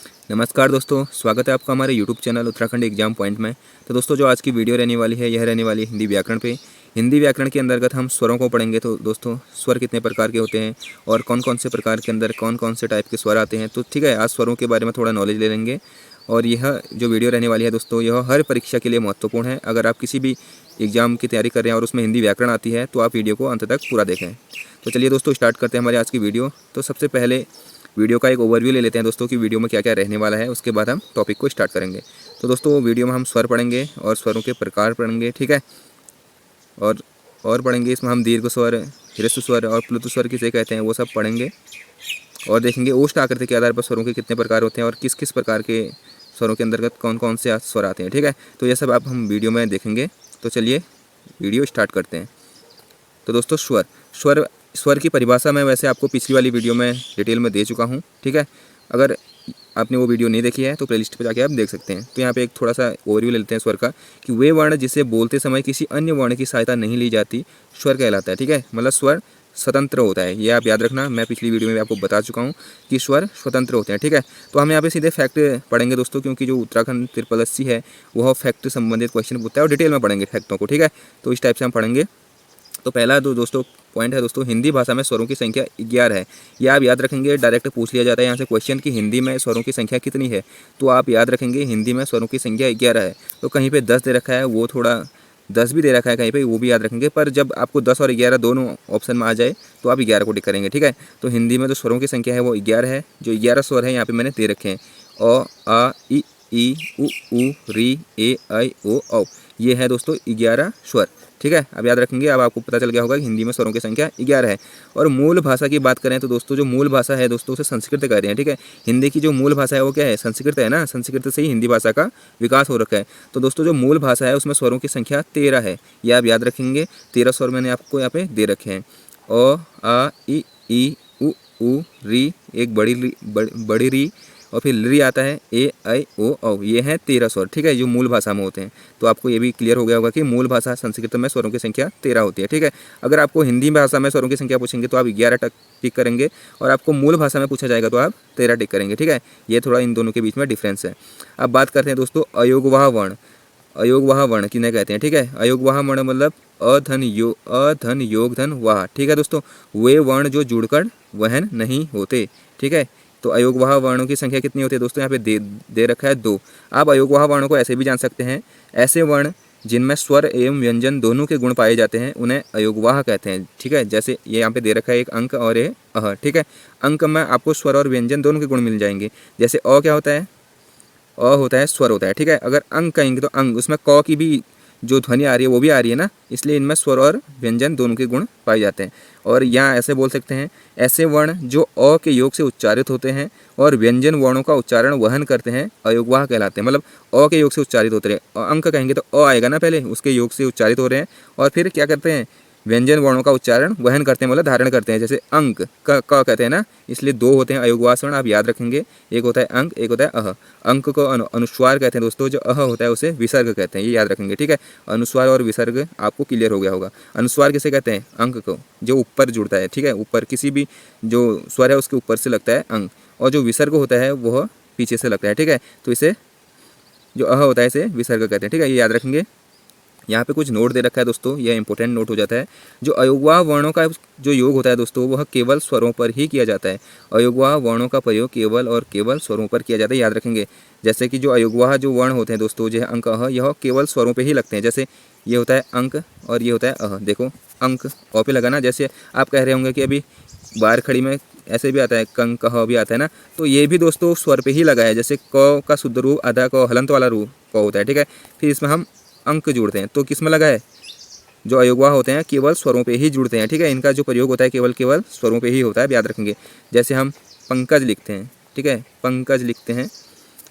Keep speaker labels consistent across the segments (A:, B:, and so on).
A: नमस्कार दोस्तों, स्वागत है आपका हमारे YouTube channel Uttarakhand exam point में। तो दोस्तों जो आज की वीडियो रहने वाली है यह रहने वाली है हिंदी व्याकरण पे। हिंदी व्याकरण के अंतर्गत हम स्वरों को पढ़ेंगे। तो दोस्तों स्वर कितने प्रकार के होते हैं और कौन कौन से प्रकार के अंदर कौन कौन से टाइप के स्वर आते हैं, तो ठीक है, आज स्वरों के बारे में थोड़ा नॉलेज ले लेंगे। और यह जो वीडियो रहने वाली है दोस्तों, यह हर परीक्षा के लिए महत्वपूर्ण है। अगर आप किसी भी एग्जाम की तैयारी कर रहे हैं और उसमें हिंदी व्याकरण आती है तो आप वीडियो को अंत तक पूरा देखें। तो चलिए दोस्तों स्टार्ट करते हैं हमारी आज की वीडियो। तो सबसे पहले वीडियो का एक ओवरव्यू ले लेते हैं दोस्तों कि वीडियो में क्या क्या रहने वाला है, उसके बाद हम टॉपिक को स्टार्ट करेंगे। तो दोस्तों वीडियो में हम स्वर पढ़ेंगे और स्वरों के प्रकार पढ़ेंगे, ठीक है। और पढ़ेंगे इसमें हम दीर्घ स्वर, ह्रस्व स्वर और प्लुत स्वर किसे कहते हैं वो सब पढ़ेंगे। और देखेंगे ओष्ठ आकृति के आधार पर स्वरों के कितने प्रकार होते हैं और किस किस प्रकार के स्वरों के अंतर्गत कौन कौन से स्वर आते हैं, ठीक है। तो यह सब आप हम वीडियो में देखेंगे। तो चलिए वीडियो स्टार्ट करते हैं। तो दोस्तों स्वर की परिभाषा मैं वैसे आपको पिछली वाली वीडियो में डिटेल में दे चुका हूँ, ठीक है। अगर आपने वो वीडियो नहीं देखी है तो प्लेलिस्ट पे जाके आप देख सकते हैं। तो यहाँ पे एक थोड़ा सा ओवरव्यू ले लेते हैं स्वर का कि वे वर्ण जिसे बोलते समय किसी अन्य वर्ण की सहायता नहीं ली जाती स्वर कहलाता है, ठीक है। मतलब स्वर स्वतंत्र होता है, ये आप याद रखना। मैं पिछली वीडियो में आपको बता चुका हूँ कि स्वर स्वतंत्र होते हैं, ठीक है। तो हम यहाँ पे सीधे फैक्ट पढ़ेंगे दोस्तों, क्योंकि जो उत्तराखंड 8080 है वह फैक्ट संबंधित क्वेश्चन पूछता है और डिटेल में पढ़ेंगे फैक्टों को, ठीक है। तो इस टाइप से हम पढ़ेंगे। तो पहला दोस्तों पॉइंट है दोस्तों, हिंदी भाषा में स्वरों की संख्या 11 है। ये आप याद रखेंगे, डायरेक्ट पूछ लिया जाता है यहाँ से क्वेश्चन कि हिंदी में स्वरों की संख्या कितनी है, तो आप याद रखेंगे हिंदी में स्वरों की संख्या 11 है। तो कहीं पे 10 दे रखा है, वो थोड़ा 10 भी दे रखा है कहीं पे, वो भी याद रखेंगे। पर जब आपको 10 और 11 दोनों ऑप्शन में आ जाए तो आप 11 को टिक करेंगे, ठीक है। तो हिंदी में जो स्वरों की संख्या है वो 11 है। जो 11 स्वर है यहाँ पे मैंने दे रखे हैं, अ, आ, ई, उ, री, ए, ऐ, ओ, औ। ये है दोस्तों 11 स्वर, ठीक है। अब याद रखेंगे। अब आपको पता चल गया होगा कि हिंदी में स्वरों की संख्या 11 है। और मूल भाषा की बात करें तो दोस्तों जो मूल भाषा है दोस्तों उसे संस्कृत कहते हैं, ठीक है। हिंदी की जो मूल भाषा है वो क्या है, संस्कृत है ना। संस्कृत से ही हिंदी भाषा का विकास हो रखा है। तो दोस्तों जो मूल भाषा है उसमें स्वरों की संख्या 13 है, ये आप याद रखेंगे। 13 स्वर मैंने आपको यहाँ पे दे रखे हैं, अ, आ, ई, उ, री, एक बड़ी री, और फिर री आता है, ए, ऐ, ओ, औ। ये हैं 13 स्वर, ठीक है, जो मूल भाषा में होते हैं। तो आपको ये भी क्लियर हो गया होगा कि मूल भाषा संस्कृत में स्वरों की संख्या 13 होती है, ठीक है। अगर आपको हिंदी भाषा में स्वरों की संख्या पूछेंगे तो आप 11 टिक करेंगे, और आपको मूल भाषा में पूछा जाएगा तो आप 13 टिक करेंगे, ठीक है। ये थोड़ा इन दोनों के बीच में डिफरेंस है। अब बात करते हैं दोस्तों अयोगवाह वर्ण। अयोगवाह वर्ण किन्हें कहते हैं, ठीक है। अयोगवाह वर्ण मतलब अधन योग धन वाह, ठीक है दोस्तों। वे वर्ण जो जुड़कर वहन नहीं होते, ठीक है। तो अयोगवाह वर्णों की संख्या कितनी होती है दोस्तों, यहाँ पे दे रखा है 2। आप अयोगवाह वर्णों को ऐसे भी जान सकते हैं, ऐसे वर्ण जिनमें स्वर एवं व्यंजन दोनों के गुण पाए जाते हैं उन्हें अयोगवाह कहते हैं, ठीक है। जैसे ये यहाँ पे दे रखा है एक अंक और ये अह, ठीक है। अंक में आपको स्वर और व्यंजन दोनों के गुण मिल जाएंगे। जैसे अ क्या होता है, अ होता है स्वर होता है, ठीक है। अगर अंक कहेंगे तो अंग, उसमें क की भी जो ध्वनि आ रही है वो भी आ रही है ना, इसलिए इनमें स्वर और व्यंजन दोनों के गुण पाए जाते हैं। और यहाँ ऐसे बोल सकते हैं, ऐसे वर्ण जो अ के योग से उच्चारित होते हैं और व्यंजन वर्णों का उच्चारण वहन करते हैं अयोगवाह कहलाते हैं। मतलब अ के योग से उच्चारित होते हैं, अंक कहेंगे तो अ आएगा ना पहले, उसके योग से उच्चारित हो रहे हैं, और फिर क्या करते हैं, व्यंजन वर्णों का उच्चारण वहन करते हैं, मतलब धारण करते हैं। जैसे अंक क कहते हैं ना, इसलिए 2 होते हैं अयोगवाह स्वर्ण, आप याद रखेंगे। एक होता है अंक, एक होता है अह। अंक को अनुस्वार कहते हैं दोस्तों, जो अह होता है उसे विसर्ग कहते हैं, ये याद रखेंगे, ठीक है। अनुस्वार और विसर्ग आपको क्लियर हो गया होगा। अनुस्वार किसे कहते हैं, अंक को, जो ऊपर जुड़ता है, ठीक है। ऊपर किसी भी जो स्वर है उसके ऊपर से लगता है अंक, और जो विसर्ग होता है वह पीछे से लगता है, ठीक है। तो इसे जो अह होता है इसे विसर्ग कहते हैं, ठीक है, ये याद रखेंगे। यहाँ पे कुछ नोट दे रखा है दोस्तों, यह इंपॉर्टेंट नोट हो जाता है। जो अयोगवाह वर्णों का जो योग होता है दोस्तों वह केवल स्वरों पर ही किया जाता है। अयोगवाह वर्णों का प्रयोग केवल और केवल स्वरों पर किया जाता है, याद रखेंगे। जैसे कि जो अयोगवाह जो वर्ण होते हैं दोस्तों, जो है अंक अह, यह केवल स्वरों पर ही लगते हैं। जैसे ये होता है अंक और ये होता है अह, देखो अंक अ पे लगा ना। जैसे आप कह रहे होंगे कि अभी बार खड़ी में ऐसे भी आता है, कंक कह भी आता है ना, तो ये भी दोस्तों स्वर पे ही लगा है। जैसे क का शुद्ध रूप आधा क हलंत वाला रूप क होता है, ठीक है। फिर इसमें हम अंक जोड़ते हैं, तो किस में लगा है, जो अयोगवाह होते हैं केवल स्वरों पे ही जुड़ते हैं, ठीक है। इनका जो प्रयोग होता है केवल स्वरों पे ही होता है, याद रखेंगे। जैसे हम पंकज लिखते हैं, ठीक है, पंकज लिखते हैं,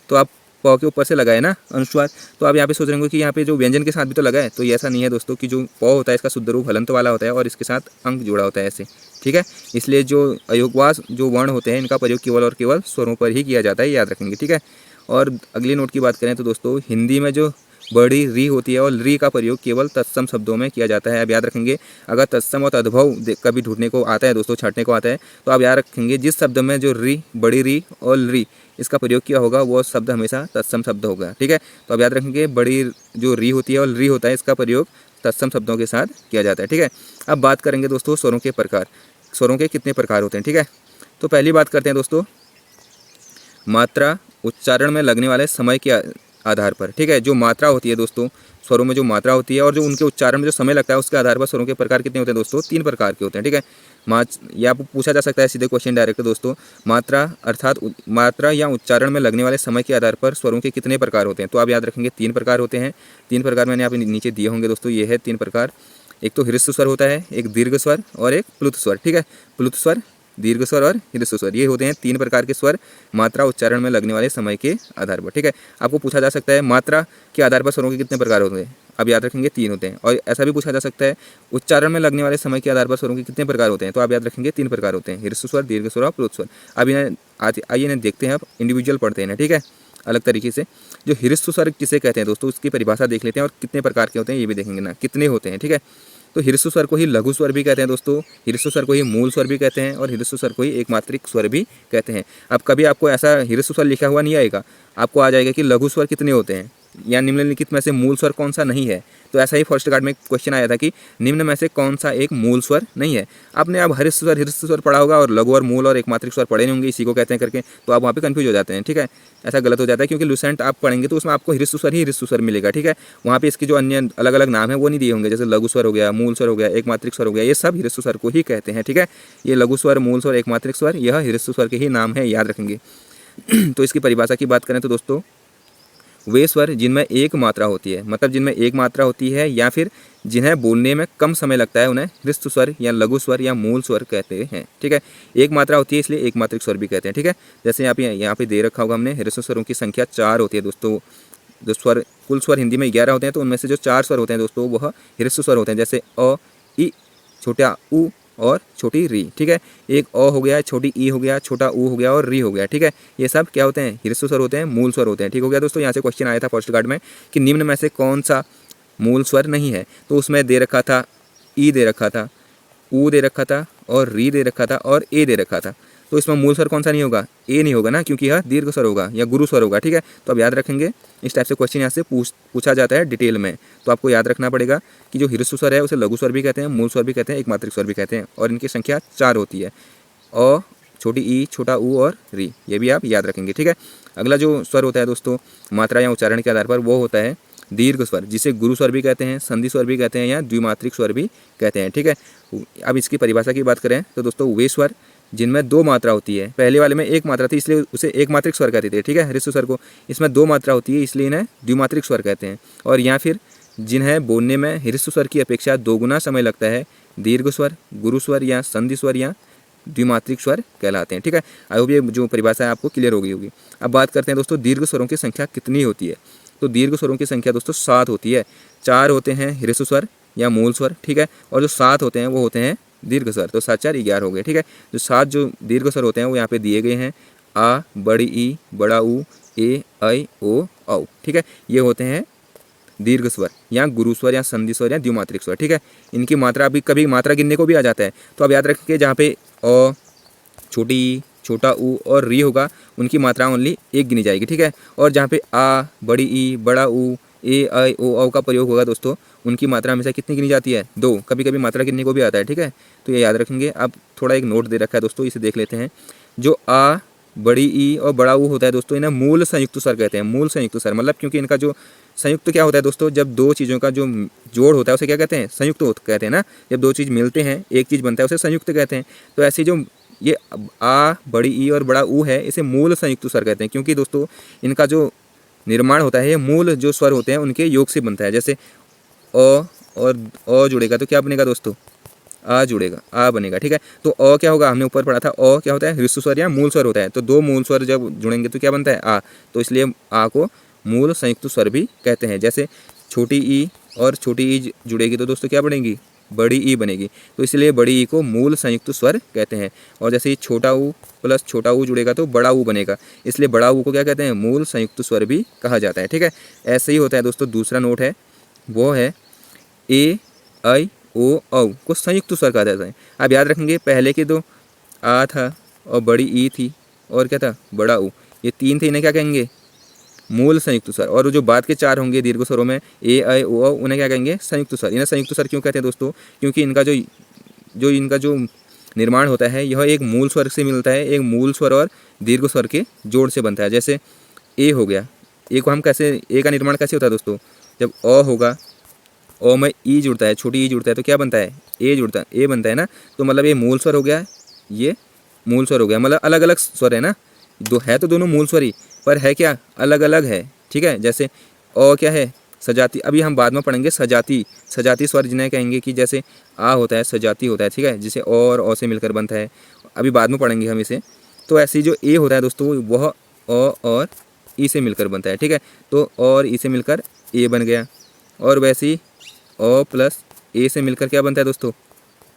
A: तो आप प के ऊपर से लगाए ना अनुस्वार, तो आप यहाँ पे सोच रहे होंगे कि यहाँ पे जो व्यंजन के साथ भी तो लगा है, तो ये ऐसा नहीं है दोस्तों कि जो प होता है इसका शुद्ध रूप हलंत वाला होता है और इसके साथ अंक जुड़ा होता है ऐसे, ठीक है। इसलिए जो अयोगवाह जो वर्ण होते हैं इनका प्रयोग केवल और केवल स्वरों पर ही किया जाता है, याद रखेंगे, ठीक है। और अगली नोट की बात करें तो दोस्तों हिंदी में जो बड़ी री होती है और री का प्रयोग केवल तत्सम शब्दों में किया जाता है। अब याद रखेंगे, अगर तत्सम और तद्भव कभी ढूंढने को आता है दोस्तों, छांटने को आता है, तो आप याद रखेंगे जिस शब्द में जो री, बड़ी री और री इसका प्रयोग किया होगा वो शब्द हमेशा तत्सम शब्द होगा। ठीक है, तो अब याद रखेंगे बड़ी जो री होती है और री होता है इसका प्रयोग तत्सम शब्दों के साथ किया जाता है। ठीक है, अब बात करेंगे दोस्तों स्वरों के प्रकार। स्वरों के कितने प्रकार होते हैं। ठीक है, तो पहली बात करते हैं दोस्तों मात्रा उच्चारण में लगने वाले समय के आधार पर। ठीक है, जो मात्रा होती है दोस्तों, स्वरों में जो मात्रा होती है और जो उनके उच्चारण में जो समय लगता है उसके आधार पर स्वरों के प्रकार कितने होते हैं दोस्तों, 3 प्रकार के होते हैं। ठीक है, या पूछा जा सकता है सीधे क्वेश्चन डायरेक्ट दोस्तों, मात्रा अर्थात मात्रा या उच्चारण में लगने वाले समय के आधार पर स्वरों के कितने प्रकार होते हैं। तो आप याद रखेंगे 3 प्रकार होते हैं। 3 प्रकार मैंने आप नीचे दिए होंगे दोस्तों, ये है 3 प्रकार। एक तो ह्रस्व स्वर होता है, एक दीर्घ स्वर और एक प्लुत स्वर। ठीक है, प्लुत स्वर, दीर्घ स्वर और ह्रस्व स्वर, ये होते हैं 3 प्रकार के स्वर मात्रा उच्चारण में लगने वाले समय के आधार पर। ठीक है, आपको पूछा जा सकता है मात्रा के आधार पर स्वरों के कितने प्रकार होते हैं। अब याद रखेंगे 3 होते हैं। और ऐसा भी पूछा जा सकता है उच्चारण में लगने वाले समय के आधार पर स्वरों के कितने प्रकार होते हैं। तो आप याद रखेंगे 3 प्रकार होते हैं, ह्रस्व स्वर, दीर्घ स्वर और प्लुत स्वर। अब इन्हें आइए इन्हें देखते हैं, अब इंडिविजुअल पढ़ते हैं। ठीक है, अलग तरीके से जो ह्रस्व स्वर किसे कहते हैं दोस्तों, उसकी परिभाषा देख लेते हैं और कितने प्रकार के होते हैं ये भी देखेंगे ना, कितने होते हैं। ठीक है, तो ह्रस्व स्वर को ही लघु स्वर भी कहते हैं दोस्तों, ह्रस्व स्वर को ही मूल स्वर भी कहते हैं और ह्रस्व स्वर को ही एकमात्रिक स्वर भी कहते हैं। अब कभी आपको ऐसा ह्रस्व स्वर लिखा हुआ नहीं आएगा, आपको आ जाएगा कि लघु स्वर कितने होते हैं या निम्नलिखित में से मूल स्वर कौन सा नहीं है। तो ऐसा ही फर्स्ट गार्ड में क्वेश्चन आया था कि निम्न में से कौन सा एक मूल स्वर नहीं है। आपने अब ह्रस्व स्वर पढ़ा होगा और लघु और मूल और एकमात्रिक स्वर पढ़े नहीं होंगे, इसी को कहते हैं करके, तो आप वहाँ पे कंफ्यूज हो जाते हैं। ठीक है, ऐसा गलत हो जाता है क्योंकि लुसेंट आप पढ़ेंगे तो उसमें आपको ह्रस्व स्वर ही ह्रस्व स्वर मिलेगा। ठीक है, वहाँ पे इसके जो अन्य अलग अलग नाम है वो नहीं दिए होंगे, जैसे लघु स्वर हो गया, मूल स्वर हो गया, एकमात्रिक स्वर हो गया, ये सब ह्रस्व स्वर को ही कहते हैं। ठीक है, ये लघु स्वर, मूल स्वर, एकमात्रिक स्वर, यह ह्रस्व स्वर के ही नाम है, याद रखेंगे। तो इसकी परिभाषा की बात करें तो दोस्तों वे स्वर जिनमें एक मात्रा होती है, मतलब जिनमें एक मात्रा होती है या फिर जिन्हें बोलने में कम समय लगता है, उन्हें ह्रस्व स्वर या लघु स्वर या मूल स्वर कहते हैं। ठीक है, एक मात्रा होती है इसलिए एकमात्रिक स्वर भी कहते हैं। ठीक है, जैसे यहाँ पे दे रखा होगा हमने, ह्रस्व स्वरों की संख्या 4 होती है दोस्तों। जो स्वर, कुल स्वर हिंदी में 11 होते हैं, तो उनमें से जो 4 स्वर होते हैं दोस्तों वह ह्रस्व स्वर होते हैं, जैसे अ, इ, छोटा उ और छोटी री। ठीक है, एक अ हो गया, छोटी ई हो गया, छोटा ऊ हो गया और री हो गया। ठीक है, ये सब क्या होते हैं, ह्रस्व स्वर होते हैं, मूल स्वर होते हैं। ठीक हो गया दोस्तों, यहाँ से क्वेश्चन आया था फर्स्ट गार्ड में कि निम्न में से कौन सा मूल स्वर नहीं है। तो उसमें दे रखा था ई दे रखा था, ऊ दे रखा था और री दे रखा था और ए दे रखा था। तो इसमें मूल स्वर कौन सा नहीं होगा, ए नहीं होगा ना, क्योंकि यह दीर्घ स्वर होगा या गुरु स्वर होगा। ठीक है, तो अब याद रखेंगे इस टाइप से क्वेश्चन यहाँ से पूछा जाता है डिटेल में, तो आपको याद रखना पड़ेगा कि जो ह्रस्व स्वर है उसे लघु स्वर भी कहते हैं, मूल स्वर भी कहते हैं, एकमात्रिक स्वर भी कहते हैं और इनकी संख्या 4 होती है, अ, छोटी ई, छोटा ऊ और री, ये भी आप याद रखेंगे। ठीक है, अगला जो स्वर होता है दोस्तों मात्रा या उच्चारण के आधार पर वो होता है दीर्घ स्वर, जिसे गुरु स्वर भी कहते हैं, संधि स्वर भी कहते हैं या द्विमात्रिक स्वर भी कहते हैं। ठीक है, अब इसकी परिभाषा की बात करें तो दोस्तों वे स्वर जिनमें 2 मात्रा होती है, पहले वाले में 1 मात्रा थी इसलिए उसे एकमात्रिक स्वर कहते थे। ठीक है, ह्रस्व स्वर को, इसमें 2 मात्रा होती है इसलिए इन्हें द्विमात्रिक स्वर कहते हैं। और या फिर जिन्हें बोलने में ह्रस्व स्वर की अपेक्षा 2 गुना समय लगता है, दीर्घ स्वर, गुरु स्वर या संधि स्वर या द्विमात्रिक स्वर कहलाते हैं। ठीक है, आई होप ये जो परिभाषा है आपको क्लियर हो गई होगी। अब बात करते हैं दोस्तों दीर्घ स्वरों की संख्या कितनी होती है। तो दीर्घ स्वरों की संख्या दोस्तों 7 होती है। 4 होते हैं ह्रस्व स्वर या मूल स्वर। ठीक है, और जो 7 होते हैं वो होते हैं दीर्घ स्वर। तो 7 4 11 हो गए। ठीक है, जो 7 जो दीर्घ स्वर होते हैं वो यहाँ पे दिए गए हैं, आ, बड़ी ई, बड़ा ऊ, ए, ऐ, ओ, औ। ठीक है, ये होते हैं दीर्घ स्वर या गुरु स्वर या संधि स्वर या द्विमात्रिक स्वर। ठीक है, इनकी मात्रा अभी कभी मात्रा गिनने को भी आ जाता है, तो आप याद रखेंगे जहाँ पे अ, छोटी ई, छोटा ऊ और री होगा उनकी मात्रा ओनली 1 गिनी जाएगी। ठीक है, और जहाँ पे आ, बड़ी ई, बड़ा ऊ, ए, ऐ, ओ, औ का प्रयोग होगा दोस्तों उनकी मात्रा हमेशा कितनी गिनी जाती है, 2। कभी कभी मात्रा गिनने को भी आता है। ठीक है, तो ये याद रखेंगे। अब थोड़ा एक नोट दे रखा है दोस्तों, इसे देख लेते हैं। जो आ, बड़ी ई और बड़ा ऊ होता है दोस्तों इन्हें मूल संयुक्त स्वर कहते हैं। मूल संयुक्त स्वर मतलब क्योंकि इनका जो संयुक्त क्या होता है दोस्तों, जब 2 चीज़ों का जो जोड़ होता है उसे क्या कहते हैं, संयुक्त कहते हैं ना। जब 2 चीज़ मिलते हैं एक चीज़ बनता है उसे संयुक्त कहते हैं। तो ऐसे जो ये आ, बड़ी ई और बड़ा ऊ है इसे मूल संयुक्त स्वर कहते हैं, क्योंकि दोस्तों इनका जो निर्माण होता है ये मूल जो स्वर होते हैं उनके योग से बनता है। जैसे अ और अ जुड़ेगा तो क्या बनेगा दोस्तों, आ जुड़ेगा, आ बनेगा। ठीक है, तो अ क्या होगा, हमने ऊपर पढ़ा था अ क्या होता है, ह्रस्व स्वर या मूल स्वर होता है। तो 2 मूल स्वर जब जुड़ेंगे तो क्या बनता है, आ। तो इसलिए आ को मूल संयुक्त स्वर भी कहते हैं। जैसे छोटी ई और छोटी ई जुड़ेगी तो दोस्तों क्या बनेगी, बड़ी ई बनेगी, तो इसलिए बड़ी ई को मूल संयुक्त स्वर कहते हैं। और जैसे ही छोटा ऊ प्लस छोटा ऊ जुड़ेगा तो बड़ा ऊ बनेगा, इसलिए बड़ा ऊ को क्या कहते हैं, मूल संयुक्त स्वर भी कहा जाता है। ठीक है, ऐसे ही होता है दोस्तों। दूसरा नोट है वो है ए आई ओ औ को संयुक्त स्वर कहा जाता है। आप याद रखेंगे पहले के दो आ था और बड़ी ई थी और क्या था, बड़ा ऊ, ये तीन थे, इन्हें क्या कहेंगे, मूल संयुक्त स्वर। और जो बाद के चार होंगे दीर्घ स्वरों में ए आई ओ औ, उन्हें क्या कहेंगे, संयुक्त स्वर। इन्हें संयुक्त स्वर क्यों कहते हैं दोस्तों, क्योंकि इनका जो निर्माण होता है यह एक मूल स्वर से मिलता है, एक मूल स्वर और दीर्घ स्वर के जोड़ से बनता है। जैसे ए हो गया, ए को हम कैसे, ए का निर्माण कैसे होता है दोस्तों, जब अ होगा, अ में ई जुड़ता है, छोटी ई जुड़ता है तो क्या बनता है, ए जुड़ता है, ए बनता है ना। तो मतलब ये मूल स्वर हो गया, ये मूल स्वर हो गया, मतलब अलग अलग स्वर है ना, दो है तो दोनों मूल स्वर ही, पर है क्या, अलग अलग है। ठीक है, जैसे अ क्या है, सजाती, अभी हम बाद में पढ़ेंगे सजाती, सजाती स्वर जिन्हें कहेंगे कि जैसे आ होता है सजाती होता है। ठीक है, जिसे और अ से मिलकर बनता है, अभी बाद में पढ़ेंगे हम इसे। तो ऐसे जो ए होता है दोस्तों वह अ और ई से मिलकर बनता है। ठीक है, तो और ई से मिलकर ए बन गया, और वैसे ही अ प्लस ए से मिलकर क्या बनता है दोस्तों,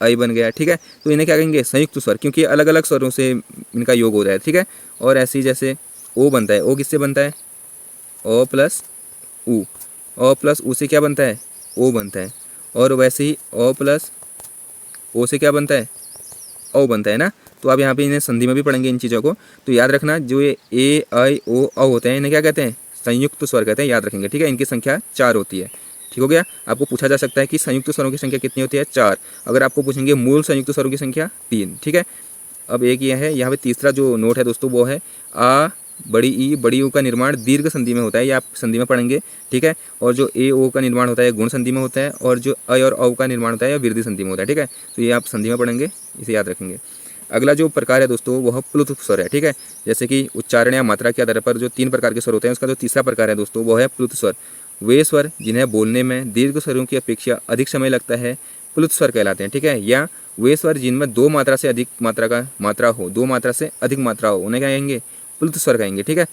A: आई बन गया। ठीक है, तो इन्हें क्या कहेंगे, संयुक्त स्वर, क्योंकि अलग अलग स्वरों से इनका योग हो रहा है। ठीक है, और ऐसे ही जैसे ओ बनता है, ओ किससे बनता है, ओ प्लस ऊ, ओ प्लस ऊ से क्या बनता है, ओ बनता है। और वैसे ही ओ प्लस ओ से क्या बनता है, ओ बनता है ना। तो आप यहाँ पे इन्हें संधि में भी पढ़ेंगे इन चीज़ों को, तो याद रखना जो ये ए आई ओ औ होते हैं इन्हें क्या कहते हैं, संयुक्त स्वर कहते हैं, याद रखेंगे। ठीक है, इनकी संख्या 4 होती है। ठीक हो गया, आपको पूछा जा सकता है कि संयुक्त स्वरों की संख्या कितनी होती है, 4। अगर आपको पूछेंगे मूल संयुक्त स्वरों की संख्या 3। ठीक है, अब एक ये है, यहाँ पे तीसरा जो नोट है दोस्तों वो है आ बड़ी ऊ का निर्माण दीर्घ संधि में होता है, ये आप संधि में पढ़ेंगे। ठीक है, और जो ए ओ का निर्माण होता है गुण संधि में होता है, और जो अ और औ का निर्माण होता है वृद्धि संधि में होता है। ठीक है, तो ये आप संधि में पढ़ेंगे, इसे याद रखेंगे। अगला जो प्रकार है दोस्तों वह प्लुत स्वर है। ठीक है, जैसे कि उच्चारण या मात्रा के आधार पर जो 3 प्रकार के स्वर होते हैं, उसका जो तीसरा प्रकार है दोस्तों वो है प्लुत स्वर। वे स्वर जिन्हें बोलने में दीर्घ स्वरों की अपेक्षा अधिक समय लगता है प्लुत स्वर कहलाते हैं। ठीक है, या वे स्वर जिनमें 2 मात्रा से अधिक मात्रा हो, 2 मात्रा से अधिक मात्रा हो, उन्हें क्या कहेंगे, प्लुत स्वर कहेंगे। ठीक है,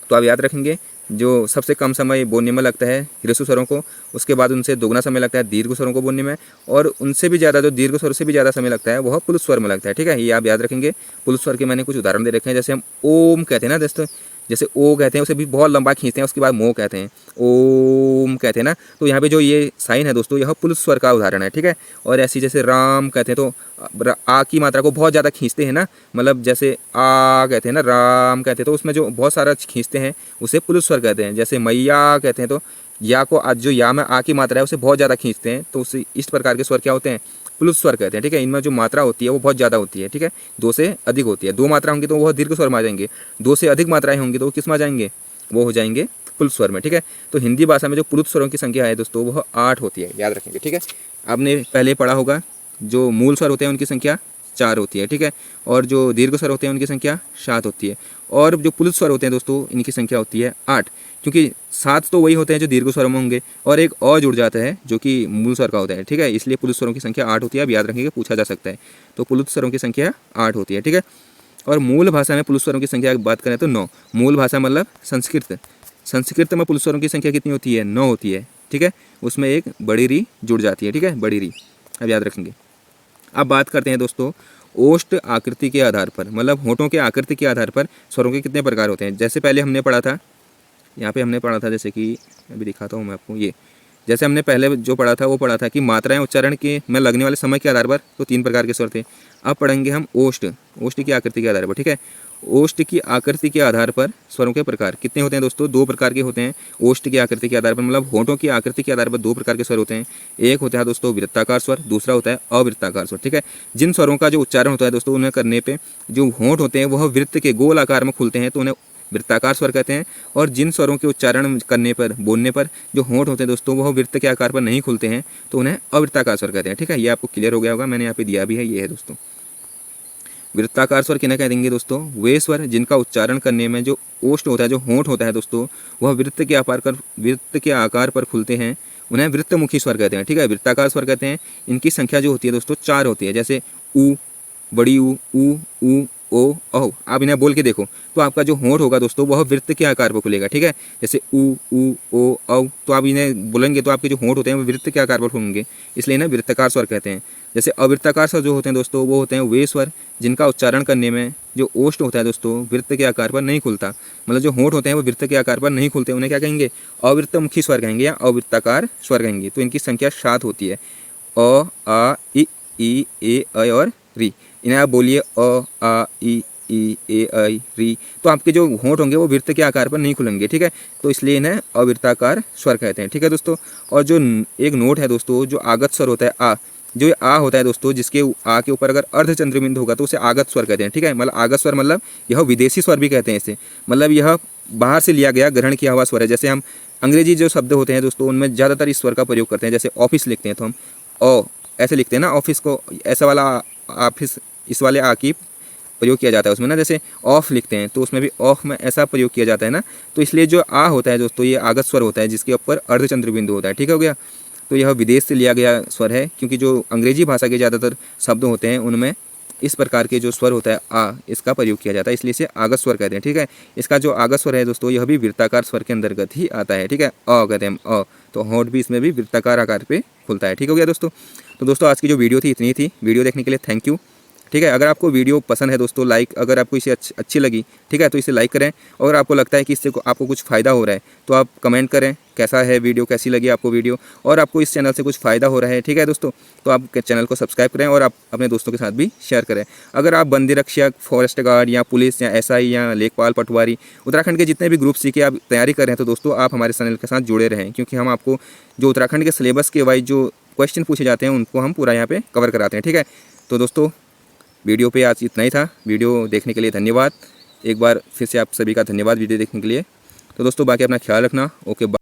A: तो आप याद रखेंगे जो सबसे कम समय बोलने में लगता है ह्रस्व स्वरों को, उसके बाद उनसे दोगुना समय लगता है दीर्घ स्वरों को बोलने में, और उनसे भी ज़्यादा जो दीर्घ स्वर से भी ज़्यादा समय लगता है वह पुल्ल स्वर में लगता है। ठीक है, ये आप याद रखेंगे। पुल्ल स्वर के मैंने कुछ उदाहरण दे रखे हैं, जैसे हम ओम कहते हैं ना दोस्तों, जैसे ओ कहते हैं उसे भी बहुत लंबा खींचते हैं, उसके बाद मो कहते हैं, ओम कहते हैं ना, तो यहाँ पे जो ये साइन है दोस्तों यह पुल्ल स्वर का उदाहरण है। ठीक है, और ऐसी जैसे राम कहते हैं तो आ की मात्रा को बहुत ज़्यादा खींचते हैं ना, मतलब जैसे आ कहते हैं ना, राम कहते हैं तो उसमें जो बहुत सारा खींचते हैं उसे पुल्ल स्वर कहते हैं। जैसे मैया कहते हैं तो या को आज जो या में आ की मात्रा है उसे बहुत ज़्यादा खींचते हैं, तो उसे इस प्रकार के स्वर क्या होते हैं, प्लुत स्वर कहते हैं। ठीक है, इनमें जो मात्रा होती है वो बहुत ज़्यादा होती है। ठीक है, 2 से अधिक होती है, 2 मात्रा होंगी तो वह दीर्घ स्वर में आ जाएंगे, 2 से अधिक मात्राएं होंगी तो वो किस में आ जाएंगे, वो हो जाएंगे प्लुत स्वर में। ठीक है, तो हिंदी भाषा में जो प्लुत स्वरों की संख्या है दोस्तों वह 8 होती है, याद रखेंगे। ठीक है, आपने पहले पढ़ा होगा जो मूल स्वर होते हैं उनकी संख्या 4 होती है। ठीक है, और जो दीर्घ स्वर होते हैं उनकी संख्या 7 होती है, और जो प्लुत स्वर होते हैं दोस्तों इनकी संख्या होती है 8, क्योंकि 7 तो वही होते हैं जो दीर्घ स्वर में होंगे, और एक और जुड़ जाता है जो कि मूल स्वर का होता है। ठीक है, इसलिए प्लुत स्वरों की संख्या 8 होती है, आप याद रखेंगे, पूछा जा सकता है। तो प्लुत स्वरों की संख्या 8 होती है। ठीक है, और मूल भाषा में प्लुत स्वरों की संख्या की बात करें तो 9। मूल भाषा मतलब संस्कृत में प्लुत स्वरों की संख्या कितनी होती है, 9 होती है। ठीक है, उसमें एक बड़ी री जुड़ जाती है। ठीक है, बड़ी री, अब याद रखेंगे। अब बात करते हैं दोस्तों ओष्ठ आकृति के आधार पर, मतलब होठों के आकृति के आधार पर स्वरों के कितने प्रकार होते हैं। जैसे पहले हमने पढ़ा था, यहाँ पे हमने पढ़ा था, जैसे कि अभी दिखाता हूँ मैं आपको, ये जैसे हमने पहले जो पढ़ा था वो पढ़ा था कि मात्राएं उच्चारण के में लगने वाले समय के आधार पर तो 3 प्रकार के स्वर थे। अब पढ़ेंगे हम ओष्ठ की आकृति के आधार पर। ठीक है, ओष्ठ की आकृति के आधार पर स्वरों के प्रकार कितने होते हैं दोस्तों, 2 प्रकार के होते हैं। ओष्ठ की आकृति के आधार पर मतलब होठों की आकृति के आधार पर 2 प्रकार के स्वर होते हैं। एक होता है दोस्तों वृत्ताकार स्वर, दूसरा होता है अवृत्ताकार स्वर। ठीक है, जिन स्वरों का जो उच्चारण होता है दोस्तों उन्हें करने पे जो होंठ होते हैं वह वृत्त के गोल आकार में खुलते हैं तो उन्हें वृत्ताकार स्वर कहते हैं, और जिन स्वरों के उच्चारण करने पर बोलने पर जो होंठ होते हैं दोस्तों वह वृत्त के आकार पर नहीं खुलते हैं तो उन्हें अवृत्ताकार स्वर कहते हैं। ठीक है, ये आपको क्लियर हो गया होगा, मैंने यहाँ पे दिया भी है, ये है दोस्तों। वृत्ताकार स्वर किन्हें कह देंगे दोस्तों, वे स्वर जिनका उच्चारण करने में जो ओष्ठ होता है, जो होंठ होता है दोस्तों, वह वृत्त के आकार पर खुलते हैं, उन्हें वृत्तमुखी स्वर कहते हैं। ठीक है, वृत्ताकार स्वर कहते हैं। इनकी संख्या जो होती है दोस्तों 4 होती है, जैसे ऊ, बड़ी ऊ, ऊ, ऊ, ओ औ। आप इन्हें बोल के देखो तो आपका जो होंठ होगा दोस्तों वह वृत्त के आकार पर खुलेगा, ठीक है। जैसे उ ओ औ, तो आप इन्हें बोलेंगे तो आपके जो होंठ होते हैं वो वृत्त के आकार पर खुलेंगे, इसलिए इन्हें वृत्ताकार स्वर कहते हैं। जैसे अवृत्ताकार स्वर जो होते हैं दोस्तों वो होते हैं वे स्वर जिनका उच्चारण करने में जो ओष्ठ होता है दोस्तों वृत्त के आकार पर नहीं खुलता, मतलब जो होंठ होते हैं वो वृत्त के आकार पर नहीं खुलते, उन्हें क्या कहेंगे, अवृत्तमुखी स्वर कहेंगे या अवृत्ताकार स्वर कहेंगे। तो इनकी संख्या 7 होती है, अ आ ई ए ऐ और री। इन्हें आप बोलिए अ आ ई ए ऐ री, तो आपके जो होंठ होंगे वो वृत्त के आकार पर नहीं खुलेंगे, ठीक है। तो इसलिए इन्हें अवृत्ताकार स्वर कहते हैं, ठीक है दोस्तों। और जो एक नोट है दोस्तों जो आगत स्वर होता है आ, जो ये आ होता है दोस्तों जिसके आ के ऊपर अगर अर्धचंद्रबिंदु होगा तो उसे आगत स्वर कहते हैं, ठीक है। मतलब आगत स्वर मतलब यह विदेशी स्वर भी कहते हैं इसे, मतलब यह बाहर से लिया गया ग्रहण किया हुआ स्वर है। जैसे हम अंग्रेजी जो शब्द होते हैं दोस्तों उनमें ज़्यादातर इस स्वर का प्रयोग करते हैं। जैसे ऑफिस लिखते हैं तो हम ओ ऐसे लिखते हैं ना, ऑफिस को ऐसा वाला ऑफिस, इस वाले आ की प्रयोग किया जाता है उसमें ना। जैसे ऑफ लिखते हैं तो उसमें भी ऑफ में ऐसा प्रयोग किया जाता है ना। तो इसलिए जो आ होता है दोस्तों ये आगत स्वर होता है जिसके ऊपर अर्धचंद्र बिंदु होता है, ठीक हो गया। तो यह विदेश से लिया गया स्वर है क्योंकि जो अंग्रेजी भाषा के ज़्यादातर शब्द होते हैं उनमें इस प्रकार के जो स्वर होता है आ, इसका प्रयोग किया जाता है, इसलिए इसे आगत स्वर कहते हैं, ठीक है। इसका जो आगत स्वर है दोस्तों यह भी वृत्ताकार स्वर के अंतर्गत ही आता है, ठीक है। अ कहते हैं अ, तो होंठ भी इसमें भी वृत्ताकार आकार पे खुलता है, ठीक हो गया दोस्तों। तो दोस्तों आज की जो वीडियो थी इतनी ही थी। वीडियो देखने के लिए थैंक यू, ठीक है। अगर आपको वीडियो पसंद है दोस्तों लाइक, अगर आपको इसे अच्छी लगी, ठीक है, तो इसे लाइक करें। और आपको लगता है कि इससे आपको कुछ फ़ायदा हो रहा है तो आप कमेंट करें कैसा है वीडियो, कैसी लगी आपको वीडियो, और आपको इस चैनल से कुछ फ़ायदा हो रहा है, ठीक है दोस्तों, तो आप चैनल को सब्सक्राइब करें और आप अपने दोस्तों के साथ भी शेयर करें। अगर आप बंदी रक्षक, फॉरेस्ट गार्ड या पुलिस या SI या लेखपाल, पटवारी, उत्तराखंड के जितने भी ग्रुप सी की आप तैयारी कर रहे हैं तो दोस्तों आप हमारे चैनल के साथ जुड़े रहें, क्योंकि हम आपको जो उत्तराखंड के सिलेबस के वाइज जो क्वेश्चन पूछे जाते हैं उनको हम पूरा यहाँ पे कवर कराते हैं, ठीक है। तो दोस्तों वीडियो पे आज इतना ही था। वीडियो देखने के लिए धन्यवाद। एक बार फिर से आप सभी का धन्यवाद वीडियो देखने के लिए। तो दोस्तों बाकी अपना ख्याल रखना। ओके।